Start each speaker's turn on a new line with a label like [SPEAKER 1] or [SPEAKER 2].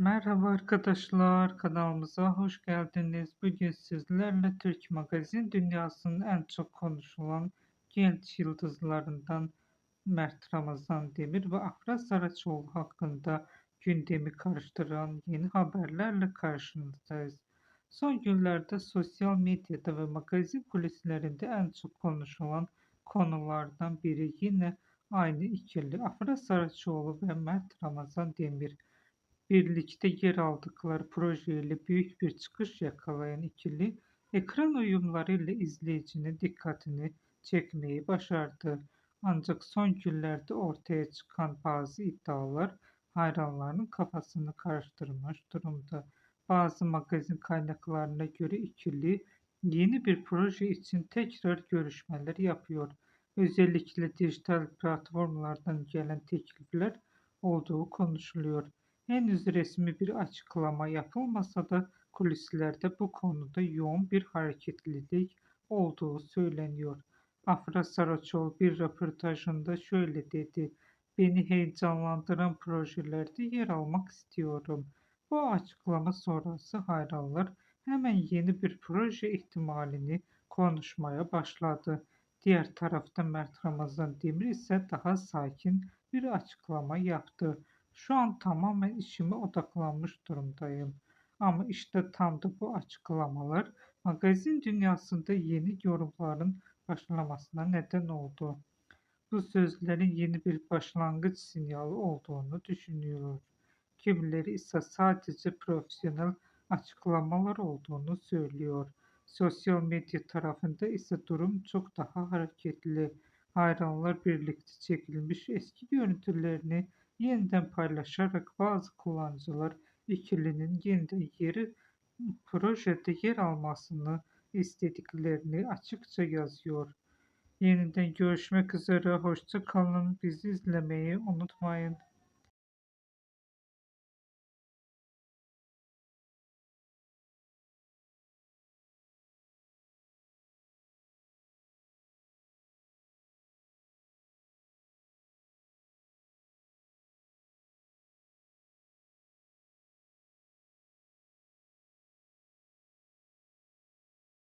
[SPEAKER 1] Merhaba arkadaşlar, kanalımıza hoş geldiniz. Bugün sizlerle Türk magazin dünyasının en çok konuşulan genç yıldızlarından Mert Ramazan Demir ve Afra Saraçoğlu hakkında gündemi karıştıran yeni haberlerle karşınızdayız. Son günlerde sosyal medyada ve magazin kulislerinde en çok konuşulan konulardan biri yine aynı ikili Afra Saraçoğlu ve Mert Ramazan Demir. Birlikte yer aldıkları projeyle büyük bir çıkış yakalayan ikili, ekran uyumlarıyla izleyicinin dikkatini çekmeyi başardı. Ancak son günlerde ortaya çıkan bazı iddialar hayranlarının kafasını karıştırmış durumda. Bazı magazin kaynaklarına göre ikili yeni bir proje için tekrar görüşmeler yapıyor. Özellikle dijital platformlardan gelen teklifler olduğu konuşuluyor. Henüz resmi bir açıklama yapılmasa da kulislerde bu konuda yoğun bir hareketlilik olduğu söyleniyor. Afra Saraçoğlu bir röportajında şöyle dedi: "Beni heyecanlandıran projelerde yer almak istiyorum." Bu açıklama sonrası hayranlar hemen yeni bir proje ihtimalini konuşmaya başladı. Diğer tarafta Mert Ramazan Demir ise daha sakin bir açıklama yaptı. "Şu an tamamen işime odaklanmış durumdayım. Ama işte tam da bu açıklamalar magazin dünyasında yeni yorumların başlamasına neden oldu. Bu sözlerin yeni bir başlangıç sinyali olduğunu düşünüyor. Kimileri ise sadece profesyonel açıklamalar olduğunu söylüyor. Sosyal medya tarafında ise durum çok daha hareketli. Hayranlar birlikte çekilmiş eski görüntülerini yeniden paylaşarak bazı kullanıcılar ikilinin yeniden projede yer almasını istediklerini açıkça yazıyor. Yeniden görüşmek üzere. Hoşça kalın. Bizi izlemeyi unutmayın.